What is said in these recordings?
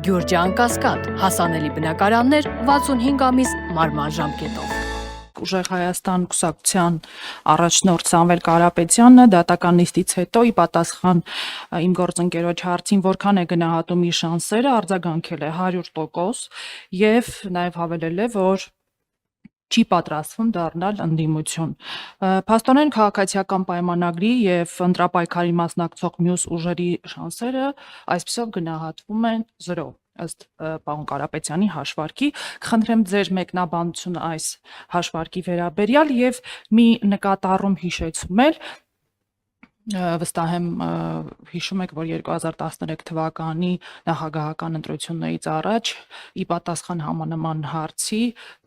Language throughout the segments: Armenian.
Գյուրջան Կասկադ, հասանելի բնակարաններ 65 ամիս մարման ժամկետով։ Ուժեղ Հայաստան կուսակցության առաջնորդ Սամվել Կարապետյանը դատական նիստից հետո ի պատասխան իմ գործընկերոջ հարցին որքան է գնահատում իր շանսերը, արձագանքել է 100% եւ նաեւ հավելել է, որ չի պատրաստվում դառնալ ընդդիմություն։ Փաստորեն քաղաքացիական պայմանագրի եւ ընտրապայքարի մասնակցող մյուս ուժերի շանսերը այսպիսով գնահատվում են 0 ըստ պարոն Կարապետյանի հաշվարկի։ Կխնդրեմ ձեր մեկնաբանությունը այս հաշվարկի վերաբերյալ եւ մի նկատառում հիշեցում էլ վստահ եմ հիշում եք, որ 2013 թվականի նախագահական ընտրություններից առաջ ի պատասխան համանման հարցի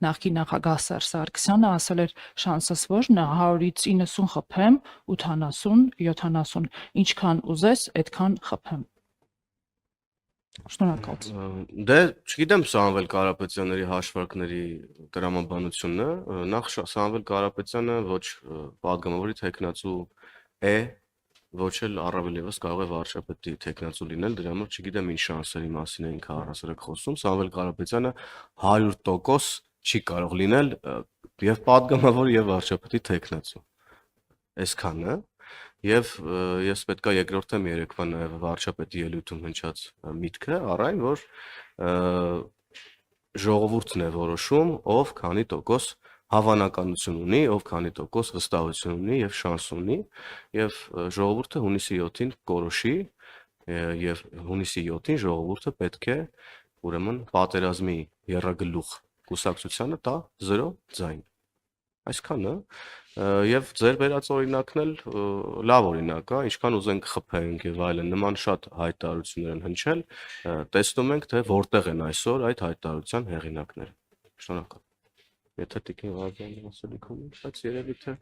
նախկին նախագահ Սերժ Սարգսյանը ասել էր շանսս ոչ նա 100-ից 90 խփեմ, 80, 70, ինչքան ուզես, այդքան խփեմ։ Շնորհակալություն։ Դե չգիտեմ Սամվել Կարապետյանների հաշվարկների տրամաբանությունը, նախ Սամվել Կարապետյանը ոչ պատգամավորի թեկնածու է, ոչ էլ առավել եւս կարող է վարչապետի թեկնածու լինել, դրա համար չգիտեմ ինչ շանսերի մասին է ինքը առհասարակ խոսում։ Սամվել Կարապետյանը 100% չի կարող լինել եւ պատգամավոր եւ վարչապետի թեկնածու։ Այսքանը։ Եվ ես պետքա երկրորդեմ երեկվա նաև վարչապետի ելույթում հնչած միտքը առայն, որ ժողովուրդն է որոշում, ով քանի տոկոս հավանականություն ունի, ով քանի տոկոս վստահություն ունի եւ շանս ունի, եւ ժողովուրդը հունիսի 7-ին կորոշի եւ հունիսի 7-ին ժողովուրդը պետք է ուրեմն պատերազմի եռագլուխ կուսակցությանը տա 0 ձայն։ Այսքանը եւ ձեր վերած օրինակն էլ լավ օրինակ է, ինչքան ուզենք խփենք եւ այլն, նման շատ հայտարարություններ են հնչել, տեսնում ենք թե որտեղ են այսօր այդ հայտարարության հեղինակները։ Շնորհակալ։ Եթե Տիկին Վարդյանի ասելիք ունի, բայց երևի թե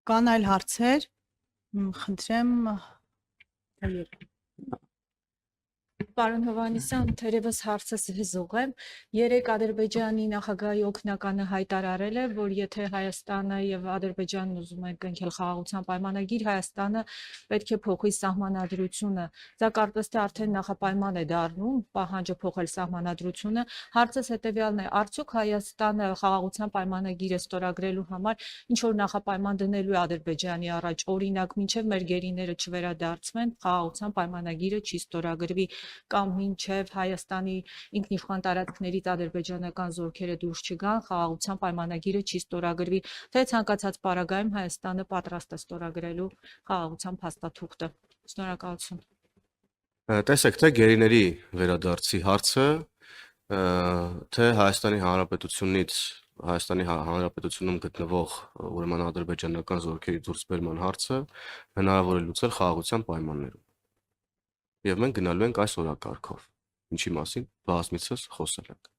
Կան այլ հարցեր, խնդրեմ Պարոն Հովհաննիսյան, թերևս հարցս հզող եմ։ Երեք Ադրբեջանի նախագահի օգնականը հայտարարել է, որ եթե Հայաստանը եւ Ադրբեջանն ուզում են կնքել խաղաղության պայմանագիր, Հայաստանը պետք է փոխի սահմանադրությունը։ Դա կարծես թե արդեն նախապայման է դառնում, պահանջը փոխել սահմանադրությունը։ Հարցս հետեւյալն է. արդյոք Հայաստանը խաղաղության պայմանագիրը ստորագրելու համար ինչ որ նախապայման դնելու է Ադրբեջանի առաջ, օրինակ, մինչեւ մեր գերիները չվերադարձվեն, խաղաղության պայմանագիրը չի ստորագրվի կամ մինչև Հայաստանի ինքնիշխան տարածքներից ադրբեջանական զորքերը դուրս չգան, խաղաղության պայմանագիրը չի ստորագրվի, թե ցանկացած պարագայում Հայաստանը պատրաստ է ստորագրելու խաղաղության փաստաթուղթը։ Շնորհակալություն։ տեսեք, թե գերիների վերադարձի հարցը, թե Հայաստանի Հանրապետությունում գտնվող ուրեմն ադրբեջանական զորքերի դուրսբերման հարցը հնարավոր է լուծել խաղաղության պայմաններում։ Եվ մենք գնալու ենք այս օրակարգով, ինչի մասին բազմիցս խոսել ենք։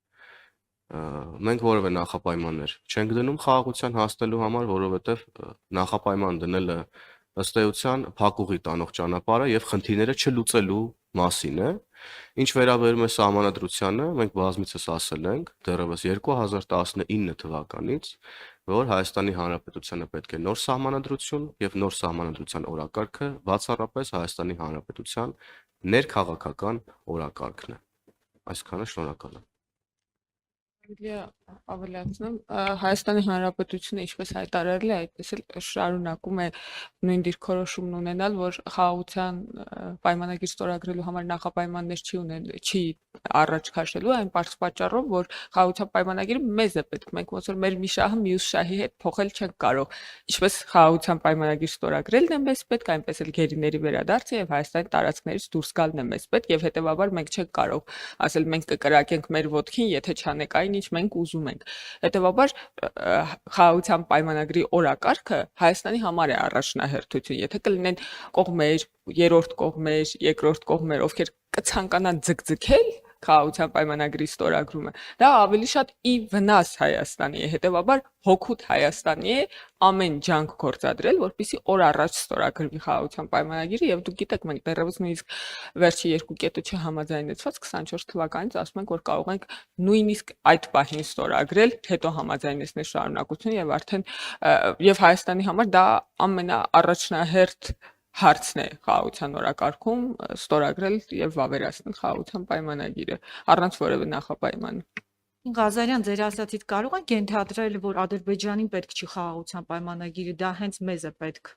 Մենք որևէ նախապայմաններ չենք դնում խաղաղության հասնելու համար, որովհետև նախապայման դնելը ըստ էության փակուղի տանող ճանապարհը եւ խնդիրները չլուծելու մասին է։ Ինչ վերաբերում է սահմանադրությանը, մենք բազմիցս ասել ենք դեռևս 2019 թվականից, որ Հայաստանի Հանրապետությանը պետք է նոր սահմանադրություն եւ նոր սահմանադրության օրակարգը բացառապես Հայաստանի Հանրապետության ներքաղաքական օրակարգն է։ Այսքանը, շնորհակալ եմ։ Ավելացնեմ, Հայաստանի Հանրապետությունը ինչպես հայտարարել է, այդպես էլ շարունակում է նույն դիրքորոշումն ունենալ, որ խաղաղության պայմանագիր ստորագրելու համար նախապայմաններ չի առաջ քաշելու, այն պարզ պատճառով, որ խաղաղության պայմանագիրը մեզ է պետք, մենք ոնց որ մեր մի շահը մյուս շահի հետ փոխել չենք կարող։ Ինչպես խաղաղության պայմանագիր ստորագրելն է մեզ պետք, այնպես էլ գերիների վերադարձը եւ Հայաստանի տարածքներից դուրս գալն է մեզ պետք եւ հետեւաբար մենք չենք կարող ասել մենք կկրակենք մեր ոտքին, եթե չանեք այն ինչ մենք ուզում ենք։ Հետևաբար խաղաղության պայմանագրի օրակարգը Հայաստանի համար է առաջնահերթություն։ Եթե կլինեն կողմեր, երրորդ կողմեր, երկրորդ կողմեր, ովքեր կցանկանան ձգձգել խաղաղության պայմանագրի ստորագրումը, դա ավելի շատ ի վնաս Հայաստանի է, հետևաբար հօգուտ Հայաստանի է ամեն ջանք գործադրել, որպեսզի օր առաջ ստորագրվի խաղաղության պայմանագիրը եւ դուք գիտեք, մենք դեռևս նույնիսկ վերջի երկու կետը չհամաձայնեցված 24 թվականից ասում ենք, որ կարող ենք նույնիսկ այդ պահին ստորագրել, հետո համաձայնեցնել շարունակություն եւ արդեն եւ Հայաստանի համար դա ամենաառաջնահերթ հարցն է խաղաղության օրակարգում ստորագրել եւ վավերացնել խաղաղության պայմանագիրը առանց որևէ նախապայմանի։ Ղազարյան, ձեր ասացիդ կարող ենք ենթադրել, որ Ադրբեջանին պետք չի խաղաղության պայմանագիրը, դա հենց մեզ է պետք։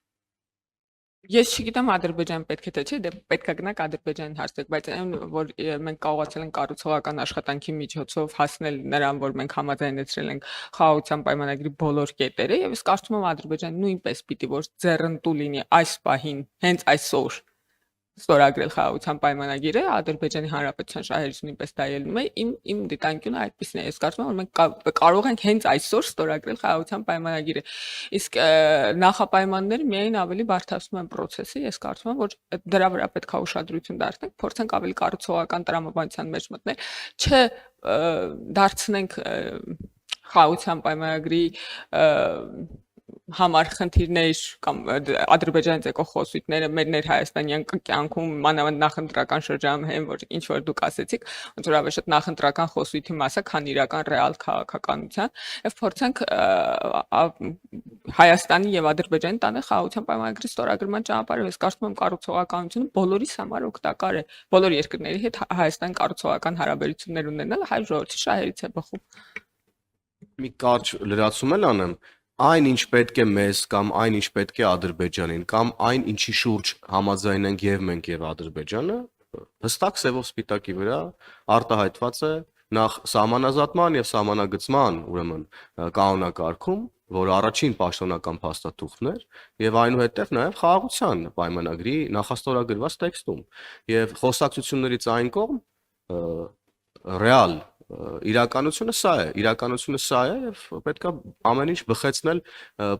Ես չգիտեմ Ադրբեջան պետք է թե չէ, դե պետք է գնանք Ադրբեջանին հարցնենք, բայց այն որ մենք կարողացել ենք կառուցողական աշխատանքի միջոցով հասնել նրան, որ մենք համաձայնեցրել ենք խաղաղության պայմանագրի բոլոր կետերը, եւ ես կարծում եմ Ադրբեջանը նույնպես պիտի որ ձեռնտու լինի այս պահին, հենց այսօր ստորագրել խաղաղության պայմանագիրը, Ադրբեջանի Հանրապետության շահերից նույնպես դա ելնում է, իմ դիտանկյունը այդպեսին է։ Ես կարծում եմ, որ մենք կարող ենք հենց այսօր ստորագրել խաղաղության պայմանագիրը։ Իսկ նախապայմանները միայն ավելի բարդացնում են process-ը։ Ես կարծում եմ, որ դրա վրա պետք է ուշադրություն դարձնենք, փորձենք ավելի կառուցողական տրամաբանության մեջ մտնել, չէ դարձնենք խաղաղության պայմանագրի համար խնդիրներ կամ Ադրբեջանից եկող խոսույթները մեր ներհայաստանյան կյանքում մանավանդ նախընտրական շրջանում են, որ ինչ որ դուք ասեցիք, ոնց որ ավելի շատ նախընտրական խոսույթի մասը, քան իրական ռեալ քաղաքականության, եւ փորձենք Հայաստանի եւ Ադրբեջանի տանել խաղաղության պայմանագրի ստորագրման ճանապարհը։ Ես կարծում եմ կառուցողականությունը բոլորիս համար օգտակար է, բոլոր երկրների հետ Հայաստանի կառուցողական հարաբերություններ ունենալը հայ ժողովրդի շահերից է բխում։ Մի կարճ լրացում էլ անեմ, այն ինչ պետք է մեզ կամ այն ինչ պետք է Ադրբեջանին կամ այն ինչի շուրջ համաձայնենք եւ մենք եւ Ադրբեջանը հստակ սևով սպիտակի վրա արտահայտված է նախ սահմանազատման եւ սահմանագծման ուրեմն կանոնակարգում, որ առաջին պաշտոնական փաստաթուղթն էր եւ այնուհետեւ նաեւ խաղաղության պայմանագրի նախաստորագրված տեքստում եւ խոսակցություններից այն կողմ ռեալ իրականությունը սա է եւ պետք է ամեն ինչ բխեցնել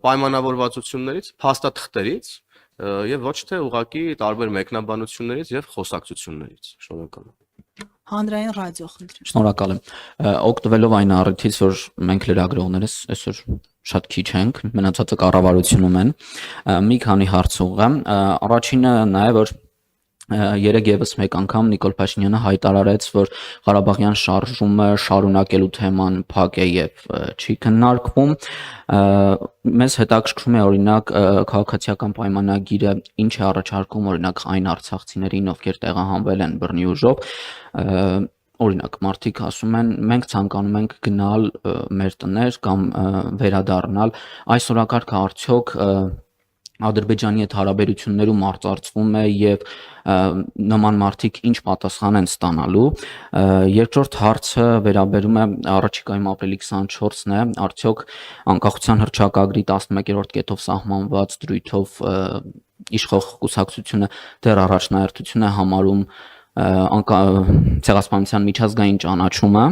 պայմանավորվածություններից, փաստաթղթերից եւ ոչ թե ուղղակի տարբեր մեկնաբանություններից եւ խոսակցություններից։ Շնորհակալ եմ։ Հանրային ռադիո խնդրեմ։ Շնորհակալ եմ։ Օգտվելով այն առիթից, որ մենք լրագրողներս այսօր շատ քիչ ենք, մնացածը կառավարությունում են, մի քանի հարց ուղղեմ։ Առաջինը նա է, որ երեք եւս մեկ անգամ Նիկոլ Փաշինյանը հայտարարեց, որ Ղարաբաղյան շարժումը շարունակելու թեման փակ է եւ չի քննարկվում։ Մեզ հետաքրքրում է օրինակ քաղաքացիական պայմանագիրը ինչ է առաջարկում օրինակ այն արցախցիներին, ովքեր տեղահանվել են բռնի ուժով, օրինակ մարդիկ ասում են մենք ցանկանում ենք գնալ մեր տներ կամ վերադառնալ, այս օրակարգը արդյոք Ադրբեջանի հետ հարաբերություններում արծարծվում է եւ նման մարդիկ ինչ պատասխան են ստանալու։ Երկրորդ հարցը վերաբերում է առաջիկայում ապրիլի 24-ն է, արդյոք անկախության հռչակագրի 11-րդ կետով սահմանված դրույթով իշխող կուսակցությունը դեռ առաջնահերթություն է համարում ցեղասպանության միջազգային ճանաչումը։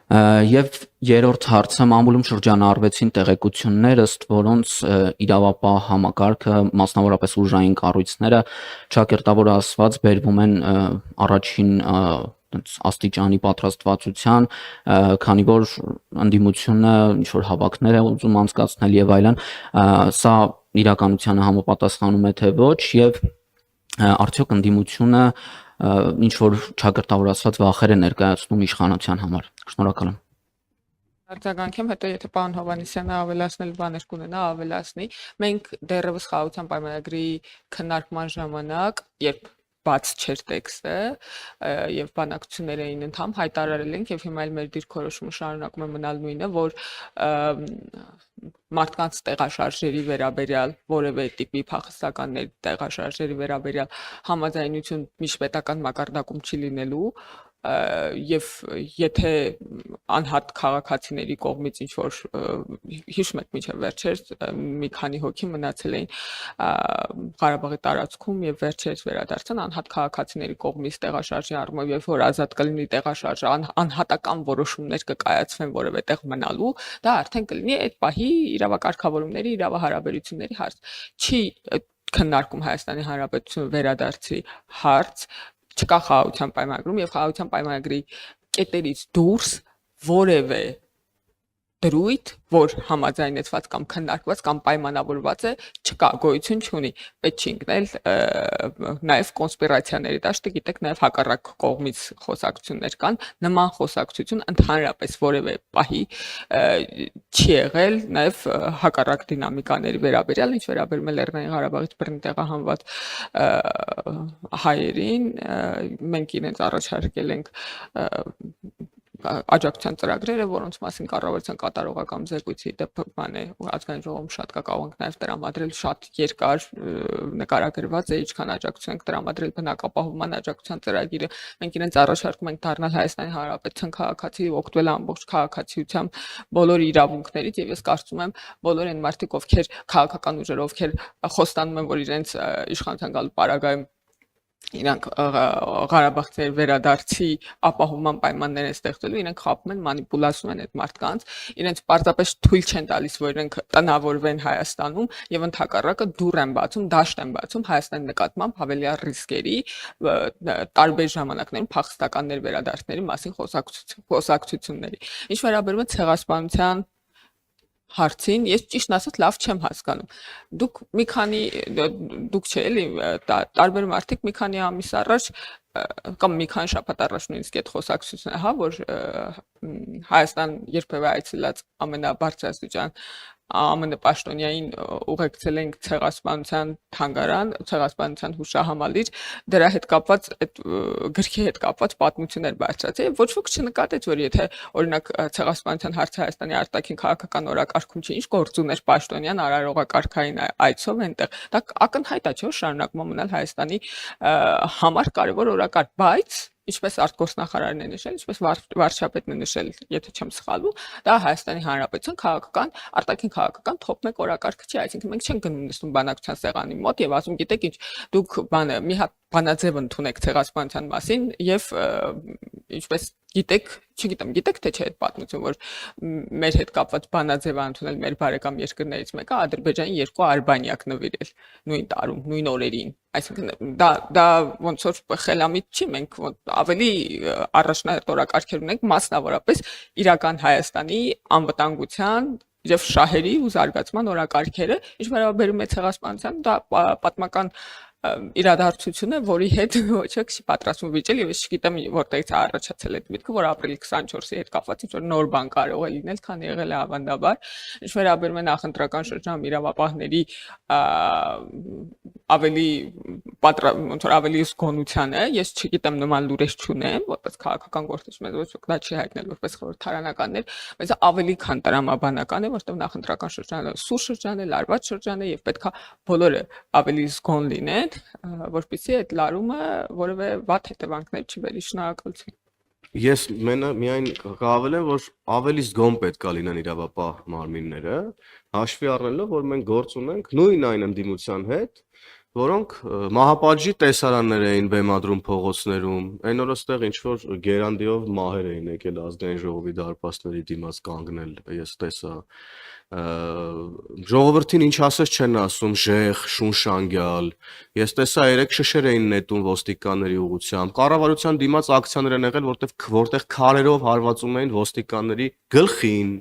Եվ երրորդ հարցը մամուլում շրջանառվեցին տեղեկություններ, ըստ որոնց իրավապահ համակարգը, մասնավորապես ուժային կառույցները, ճակերտավոր ասված բերվում են առաջին աստիճանի պատրաստվածության, քանի որ ընդդիմությունը ինչ որ հավաքներ է ուզում անցկացնել եւ այլն, սա իրականությանը համապատասխանում է թե ոչ եւ արդյոք ընդդիմությունը ինչ որ ճակերտավոր ասված վախեր է ներկայացնում իշխանության համար։ Շնորհակալ եմ։ Արձագանքեմ, հետո եթե պարոն Հովհաննիսյանը ավելացնել բաներ կունենա, ավելացնի։ Մենք դեռևս խաղաղության պայմանագրի քննարկման ժամանակ, երբ բաց չէր տեքստը եւ բանակցություններ էին ընթանում, հայտարարել ենք եւ հիմա էլ մեր դիրքորոշումը շարունակում է մնալ նույնը, որ մարդկանց տեղաշարժերի վերաբերյալ որևէ տիպի փախստականների տեղաշարժերի վերաբերյալ համաձայնություն միջպետական մակարդակում չի լինելու եւ եթե անհատ քաղաքացիների կողմից ինչ որ հիշում եք միջև վերջերս մի քանի հոգի մնացել էին Ղարաբաղի տարածքում եւ վերջերս վերադարձան անհատ քաղաքացիների կողմից տեղաշարժի առումով եւ որ ազատ կլինի տեղաշարժը անհատական որոշումներ կկայացվեն որևէ տեղ մնալու դա արդեն կլինի այդ պահի իրավակարգավորումների իրավահարաբերությունների հարց չի քննարկում Հայաստանի Հանրապետությունը վերադարձի հարց չկա խաղաղության պայմանագրում եւ խաղաղության պայմանագրի կետերից դուրս որևէ դրույթ, որ համաձայնեցված կամ քննարկված կամ պայմանավորված է, չկա, գոյություն չունի։ Պետք չի ընկնել նաև կոնսպիրացիաների դաշտը, գիտեք, նաև հակառակ կողմից խոսակցություններ կան, նման խոսակցություն ընդհանրապես որևէ պահի չի եղել նաև հակառակ դինամիկաների վերաբերյալ, ինչ վերաբերում է Լեռնային Ղարաբաղից բռնի տեղահանված հայերին, մենք իրենց առաջարկել ենք աջակցության ծրագրերը, որոնց մասին կառավարության կատարողական զեկույցի դեպքում ազգային ժողովում շատ կա, կարող ենք նաև տրամադրել շատ երկար նկարագրված է, ինչքան աջակցություն ենք տրամադրել բնակապահովման աջակցության ծրագիրը։ Մենք իրենց առաջարկում ենք դառնալ Հայաստանի Հանրապետության քաղաքացի, օգտվել ամբողջ քաղաքացիությամբ բոլոր իրավունքներից, եւ ես կարծում եմ բոլոր այն մարդիկ, ովքեր քաղաքական ուժեր, ովքեր խոստանում են, որ իրենց իշխանության գալու պարագայում իրանք Ղարաբաղցիների վերադարձի ապահովման պայմաններ են ստեղծելու, իրենք խաբում են, մանիպուլացնում են այդ մարդկանց, իրենց պարզապես թույլ չեն տալիս, որ իրենք տնավորվեն Հայաստանում եւ ընդհակառակը դուռ են բացում, դաշտ են բացում Հայաստանի նկատմամբ հավելյալ ռիսկերի տարբեր ժամանակներում փախստականներ վերադարձների մասին խոսակցությունների։ Ինչ վերաբերում է ցեղասպանության հարցին, ես ճիշտ ասած լավ չեմ հասկանում։ Դուք մի քանի դուք չէ՞ էլի տարբեր մարդիկ մի քանի ամիս առաջ կամ մի քանի շաբաթ առաջ նույնիսկ այդ խոսակցությունը, հա, որ Հայաստան երբևէ այցելած ամենաբարձրաստիճան ԱՄՆ պաշտոնյային ուղեկցել ենք ցեղասպանության թանգարան, ցեղասպանության հուշահամալիր, դրա հետ կապված այդ գրքի հետ կապված պատմություններ բարձրացել, ոչ ոք չնկատեց, որ եթե օրինակ ցեղասպանության հարցը Հայաստանի արտաքին քաղաքական օրակարգում չի, ինչ գործ ուներ պաշտոնյան արարողակարգային այցով այնտեղ, դա ակնհայտ է, չէ՞, շարունակում մնալ Հայաստանի համար կարևոր օրակարգ, բայց ինչպես արտգործնախարարն է նշել, ինչպես վարչապետն է նշել, եթե չեմ սխալվում, դա Հայաստանի Հանրապետության քաղաքական, արտաքին քաղաքական top 1 օրակարգը չի, այսինքն մենք չենք գնում նստում բանակցության սեղանի մոտ եւ ասում, գիտեք ինչ, դուք մի հատ բանաձև ընդունեք ցեղասպանության մասին եւ ինչպես գիտեք, չգիտեմ, գիտեք թե չէ այդ պատմություն, որ մեր հետ կապված բանաձև ընդունել մեր բարեկամ երկրներից մեկը Ադրբեջանի 2 արբանյակ նվիրել նույն տարում, նույն օրերին։ Այսինքն դա ոնց որ խելամիտ չի, մենք ավելի առաջնահերթ օրակարգեր ունենք, մասնավորապես իրական Հայաստանի անվտանգության եւ շահերի ու զարգացման օրակարգերը, ինչ վերաբերում է ցեղասպանության, դա պատմական իրադարձություն է, որի հետ ոչ ոք չի պատրաստվում վիճել եւ ես չգիտեմ որտեղից է առաջացել այդ միտքը, որ ապրիլի 24-ի հետ կապված ինչ որ նոր բան կարող է լինել, քան եղել է ավանդաբար։ Ինչ վերաբերում է նախընտրական շրջանում իրավապահների ավելի ոնց որ ավելի զգոնությանը, ես չգիտեմ նման լուրեր չունեմ, որպես քաղաքական գործիչ մեզ ոչ ոք դա չի հայտնել որպես խորհրդարանականներ, բայց ավելի քան տրամաբանական է, որտեղ նախընտրական շրջանը սուր շրջան է, լարված շրջան է եւ պետքա բոլորը ավելի զգոն լինեն, որպեսզի այդ լարումը որևէ վատ հետևանքներ չբերի։ Շնորհակալություն։ Ես միայն կհավելեմ, որ ավելի զգոն պետք է լինեն իրավապահ մարմինները, հաշվի առնելով, որ մենք գործ ունենք նույն այն ընդդիմության հետ, որոնք մահապատժի տեսարաններ էին բեմադրում փողոցներում, այն օրը ստեղ ինչ որ գերանդիով մահեր էին եկել ազգային ժողովի դարպասների դիմաց կանգնել, ես տեսա ժողովրդին ինչ ասես չեն ասում, ժեղ, շունշանգյալ, ես տեսա 3 շշեր էին նետում ոստիկանների ուղղությամբ, կառավարության դիմաց ակցիաներ են եղել, որտեղ քարերով հարվածում էին ոստիկանների գլխին,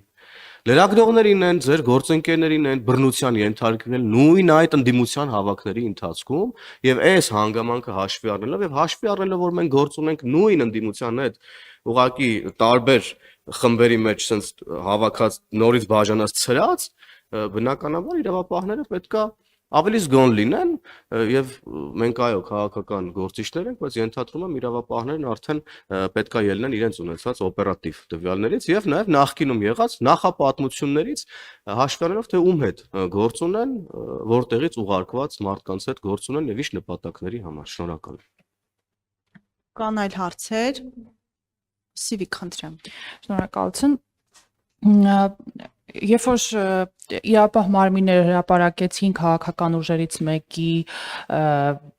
լրագրողներին են, ձեր գործընկերներին են բռնության ենթարկվել նույն այդ ընդդիմության հավաքների ընթացքում եւ այս հանգամանքը հաշվի առնելով եւ հաշվի առնելով, որ մենք գործ ունենք նույն ընդդիմության հետ, ուղղակի տարբեր խմբերի մեջ sense հավաքած նորից բաժանած ցրած, բնականաբար իրավապահները պետքա ավելի զգոն լինեն եւ մենք այո քաղաքական գործիչներ ենք, բայց ենթադրում եմ իրավապահներն արդեն պետքա ելնեն իրենց ունեցած օպերատիվ տվյալներից եւ նաեւ նախկինում եղած նախապատմություններից հաշվի առնելով թե ում հետ գործ ունեն, որտեղից ուղարկված մարդկանց հետ գործ ունեն եւ ինչ նպատակների համար։ Շնորհակալ եմ։ Կան այլ հարցեր։ Սիվիկ խնդրեմ։ Շնորհակալություն։ Երբ որ իրապահ մարմինները հրապարակեցին քաղաքական ուժերից մեկի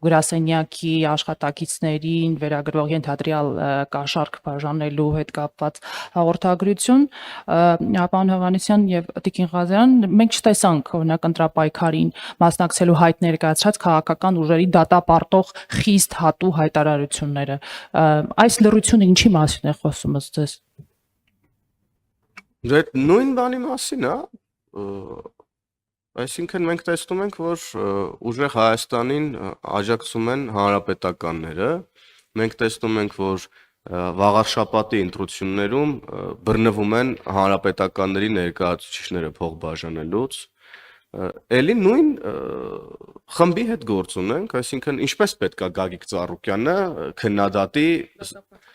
գրասենյակի աշխատակիցներին վերագրող ենթադրյալ կաշառք բաժանելու հետ կապված հաղորդագրություն, պարոն Հովհաննիսյան եւ Տիկին Ղազարյան, մենք չտեսանք օրինակ ընտրապայքարին մասնակցելու հայտ ներկայացրած քաղաքական ուժերի դատապարտող խիստ հատու հայտարարությունները։ Այս լռությունը ինչի մասին է խոսում ըստ ձեզ։ Դե նույն բանի մասին, հա։ Այսինքն մենք տեսնում ենք, որ ուժեղ Հայաստանին աջակցում են հանրապետականները։ Մենք տեսնում ենք, որ վաղարշաբաթի ընտրություններում բռնվում են հանրապետականների ներկայացուցիչները փող բաժանելուց։ Էլի նույն խմբի հետ գործ ունենք, այսինքն ինչպես պետքա Գագիկ Ծառուկյանը քննադատի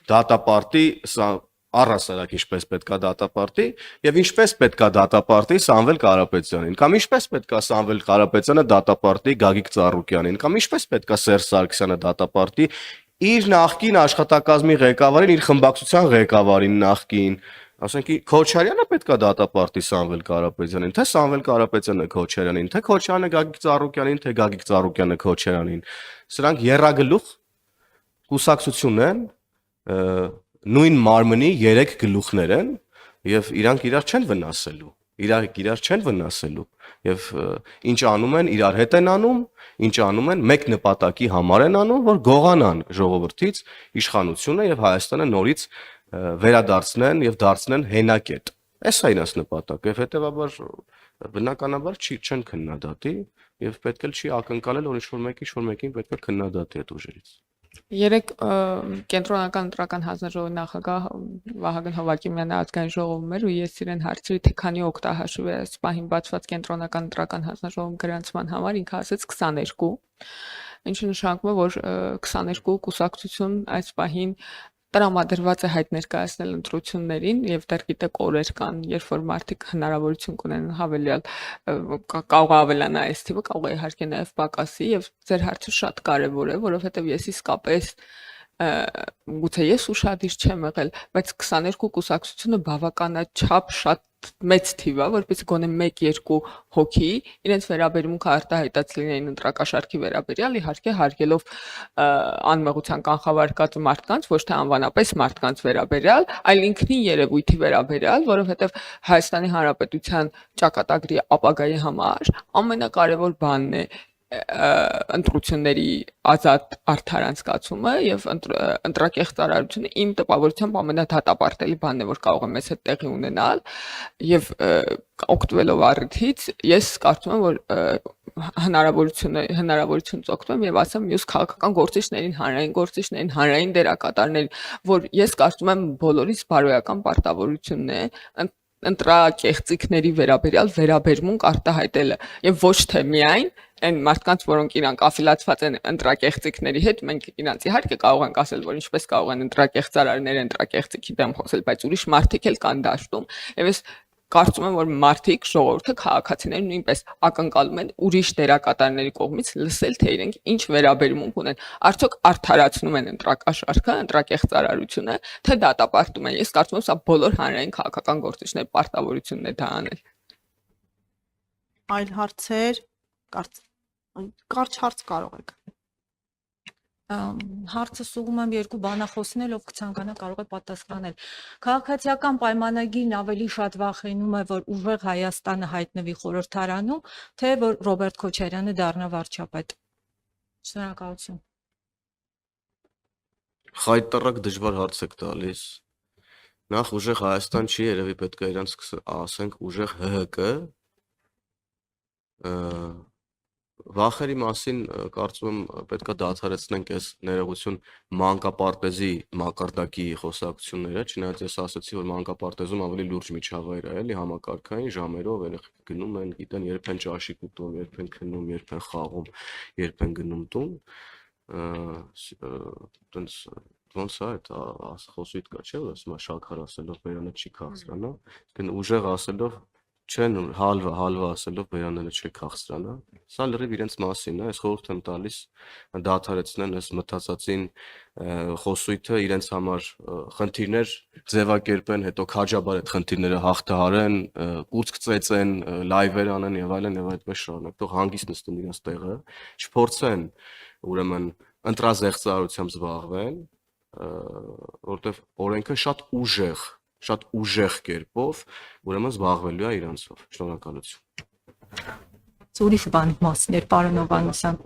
դատապարտի առհասարակ ինչպես պետքա դատապարտի եւ ինչպես պետքա դատապարտի Սամվել Կարապետյանին կամ ինչպես պետքա Սամվել Կարապետյանը դատապարտի Գագիկ Ծառուկյանին կամ ինչպես պետքա Սերժ Սարգսյանը դատապարտի իր նախկին աշխատակազմի ղեկավարին, իր խմբակցության ղեկավարին նախկին, ասենք Քոչարյանը պետքա դատապարտի Սամվել Կարապետյանին, թե Սամվել Կարապետյանը Քոչարյանին, թե Քոչարյանը Գագիկ Ծառուկյանին, թե Գագիկ Ծառուկյանը Քոչարյանին։ Սրանք երրագլուխ կուսակցություն են, նույն մարմնի 3 գլուխներ են եւ իրանք իրար չեն վնասելու։ Իրար չեն վնասելու եւ ինչ անում են, իրար հետ են անում, ինչ անում են, մեկ նպատակի համար են անում, որ գողանան ժողովրդից իշխանությունը եւ Հայաստանը նորից վերադարձնեն եւ դարձնեն հենակետ։ Էս է իրաց նպատակը, եւ հետեւաբար բնականաբար չեն քննադատի եւ պետք էլ չի ակնկալել, որ ինչ-որ մեկին պետք է քննադատի այդ ուժերից։ Երեք կենտրոնական ընտրական հանձնաժողովի նախագահ Վահագն Հովակիմյանը ազգային ժողովում էր ու ես իրեն հարցրի, թե քանի օգտահաշվ է այս պահին բացված կենտրոնական ընտրական հանձնաժողովում գրանցման համար, ինքը ասաց 22, ինչը նշանակում է, որ 22 կուսակցություն այս պահին տրամադրված է հայտ ներկայացնել ընտրություններին եւ դեռ գիտեք օրեր կան, երբ որ մարդիկ հնարավորություն կունենան հավելյալ կարող ավելանա այս թիվը, կարող է իհարկե նաեւ պակասի եւ ձեր հարցը շատ կարեւոր է, որովհետեւ ես իսկապես գուցե ես ուշադիր չեմ եղել, բայց 22 կուսակցությունը բավականաչափ շատ մեծ թիվ է, որպեսզի գոնե 1-2 հոգի իրենց վերաբերմունքը արտահայտած լինեին ընտրակաշարքի վերաբերյալ, իհարկե հարգելով անմեղության կանխավարկած մարդկանց, ոչ թե անվանապես մարդկանց վերաբերյալ, այլ ինքնին երևույթի վերաբերյալ, որովհետև Հայաստանի Հանրապետության ճակատագրի ապագայի համար ամենակարևոր բանն է ընտրությունների ազատ արդար անցկացումը եւ ընտրակեղծարարությունը իմ տպավորությամբ ամենադատապարտելի բանն է, որ կարող է մեզ հետ տեղի ունենալ եւ օգտվելով առիթից ես կարծում եմ, որ հնարավորությունից օգտվեմ եւ ասեմ մյուս քաղաքական գործիչներին, հանրային դերակատարներին, որ ես կարծում եմ բոլորիս բարոյական պարտավորությունն է ընտրակեղծիքների վերաբերմունք արտահայտելը եւ ոչ թե միայն այն մարդկանց, որոնք իրանք աֆիլացված են ընտրակեղծիքների հետ, մենք իրանց իհարկե կարող ենք ասել, որ ինչպես կարող են ընտրակեղծարարները ընտրակեղծիքի դեմ խոսել, բայց ուրիշ մարդիկ էլ կան դաշտում եւ ես կարծում եմ, որ մարդիկ, ժողովուրդը, քաղաքացիները նույնպես ակնկալում են ուրիշ դերակատարների կողմից լսել, թե իրենք ինչ վերաբերմունք ունեն, արդյոք արդարացնում են ընտրակաշարքը, ընտրակեղծարարությունը, թե դատապարտում են։ Ես կարծում եմ, սա բոլոր հանրային քաղաքական գործիչների պարտավորությունն է դա անել։ Այլ հարցեր, կարճ հարց կարող եք։ Հարցը սուղում եմ երկու բանախոսներ, ով կցանկանա կարող է պատասխանել։ Քաղաքացիական պայմանագիրն ավելի շատ վախենում է, որ ուժեղ Հայաստանը հայտնվի խորհրդարանում, թե որ Ռոբերտ Քոչարյանը դառնա վարչապետ։ Շնորհակալություն։ Խայտարակ դժվար հարց եք տալիս։ Նախ ուժեղ Հայաստան չի, երևի պետք է իրանց ասենք ուժեղ ՀՀԿ։ Վախերի մասին կարծում եմ պետքա դադարեցնենք այս ներողություն մանկապարտեզի մակարդակի խոսակցությունները, չնայած ես ասացի, որ մանկապարտեզում ավելի լուրջ միջավայր է, էլի համակարգային ժամերով երեխեք գնում են, գիտեն երբ են ճաշիկ ուտում, երբ են քնում, երբ են խաղում, երբ են գնում տուն, տենց ոնց է այդ խոսույթ կա, չէ՞, որ ասում է շաքար ասելով բերանը չի քաղցրանա, իսկ ուժեղ ասելով չեն հալվա ասելով բերանելը չի քաղցրանա։ Սա լրիվ իրենց մասին է, ես խորհուրդ եմ տալիս դադարեցնեն այս մտածածին խոսույթը իրենց համար խնդիրներ ձևակերպեն, հետո քաջաբար այդ խնդիրները հաղթահարեն, կուրծք ծեծեն, լայվեր անեն եւ այլն եւ այդպես շարունակ։ Թող հանգիստ նստեն իրենց տեղը, չփորձեն ուրեմն ընտրազեղծարարությամբ զբաղվեն, որտեվ օրենքը շատ ուժեղ կերպով ուրեմն զբաղվելու է իրանցով։ Շնորհակալություն։ Ուրիշ բանի մասներ, պարոն Հովհաննիսյան։